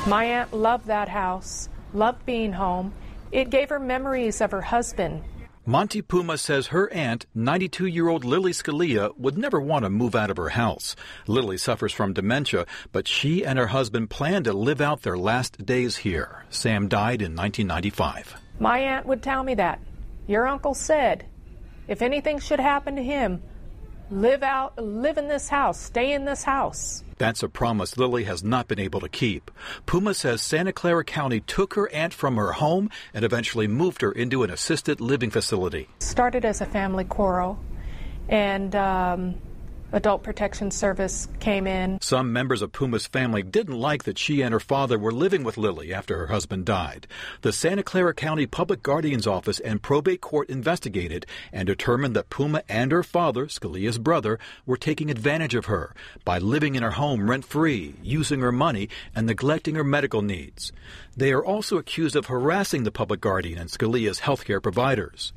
My aunt loved that house, loved being home. It gave her memories of her husband. Monty Puma says her aunt, 92-year-old Lily Scalia, would never want to move out of her house. Lily suffers from dementia, but she and her husband plan to live out their last days here. Sam died in 1995. My aunt would tell me that. Your uncle said, if anything should happen to him, live in this house, stay in this house. That's a promise Lily has not been able to keep. Puma says Santa Clara County took her aunt from her home and eventually moved her into an assisted living facility. Started as a family quarrel, and Adult Protection Service came in. Some members of Puma's family didn't like that she and her father were living with Lily after her husband died. The Santa Clara County Public Guardian's Office and probate court investigated and determined that Puma and her father, Scalia's brother, were taking advantage of her by living in her home rent-free, using her money, and neglecting her medical needs. They are also accused of harassing the public guardian and Scalia's healthcare providers.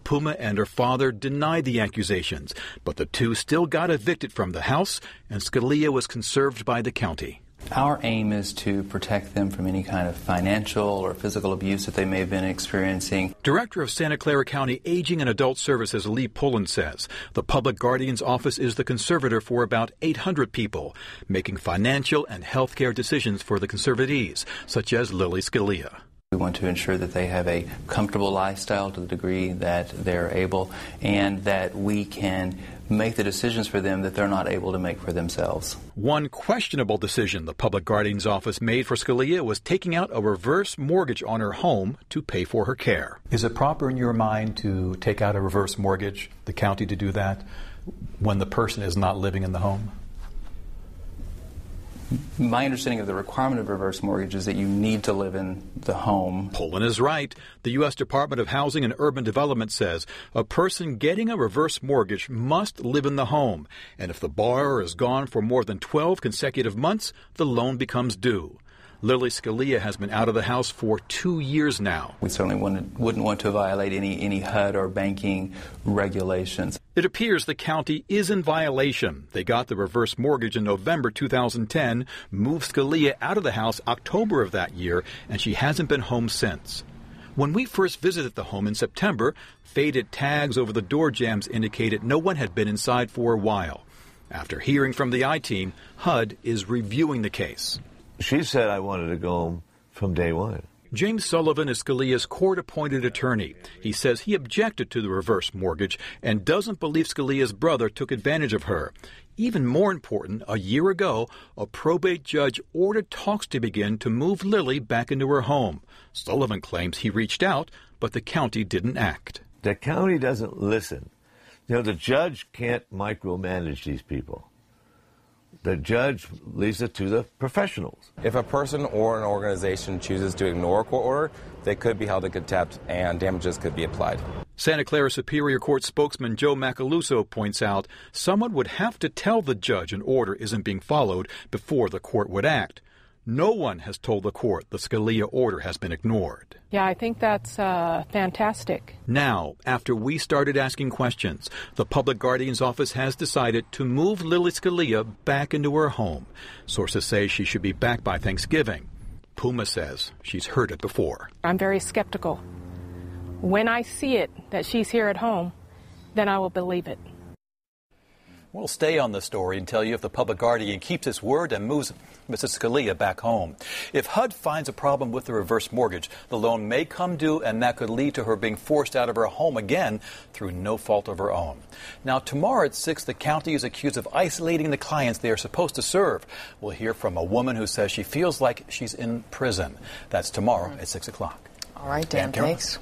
Puma and her father denied the accusations, but the two still got evicted from the house, and Scalia was conserved by the county. Our aim is to protect them from any kind of financial or physical abuse that they may have been experiencing. Director of Santa Clara County Aging and Adult Services Lee Pullen says the Public Guardian's Office is the conservator for about 800 people, making financial and health care decisions for the conservatees, such as Lily Scalia. We want to ensure that they have a comfortable lifestyle to the degree that they're able, and that we can make the decisions for them that they're not able to make for themselves. One questionable decision the Public Guardian's Office made for Scalia was taking out a reverse mortgage on her home to pay for her care. Is it proper in your mind to take out a reverse mortgage, the county to do that, when the person is not living in the home? My understanding of the requirement of reverse mortgage is that you need to live in the home. Pullen is right. The U.S. Department of Housing and Urban Development says a person getting a reverse mortgage must live in the home, and if the borrower is gone for more than 12 consecutive months, the loan becomes due. Lily Scalia has been out of the house for 2 years now. We certainly wouldn't want to violate any HUD or banking regulations. It appears the county is in violation. They got the reverse mortgage in November 2010, moved Scalia out of the house October of that year, and she hasn't been home since. When we first visited the home in September, faded tags over the door jambs indicated no one had been inside for a while. After hearing from the I-Team, HUD is reviewing the case. She said I wanted to go home from day one. James Sullivan is Scalia's court-appointed attorney. He says he objected to the reverse mortgage and doesn't believe Scalia's brother took advantage of her. Even more important, a year ago, a probate judge ordered talks to begin to move Lily back into her home. Sullivan claims he reached out, but the county didn't act. The county doesn't listen. You know, the judge can't micromanage these people. The judge leaves it to the professionals. If a person or an organization chooses to ignore a court order, they could be held in contempt and damages could be applied. Santa Clara Superior Court spokesman Joe Macaluso points out someone would have to tell the judge an order isn't being followed before the court would act. No one has told the court the Scalia order has been ignored. Yeah, I think that's fantastic. Now, after we started asking questions, the Public Guardian's Office has decided to move Lily Scalia back into her home. Sources say she should be back by Thanksgiving. Puma says she's heard it before. I'm very skeptical. When I see it, that she's here at home, then I will believe it. We'll stay on the story and tell you if the Public Guardian keeps its word and moves Mrs. Scalia back home. If HUD finds a problem with the reverse mortgage, the loan may come due, and that could lead to her being forced out of her home again through no fault of her own. Now, tomorrow at 6, the county is accused of isolating the clients they are supposed to serve. We'll hear from a woman who says she feels like she's in prison. That's tomorrow at 6 o'clock. All right, Dan, thanks.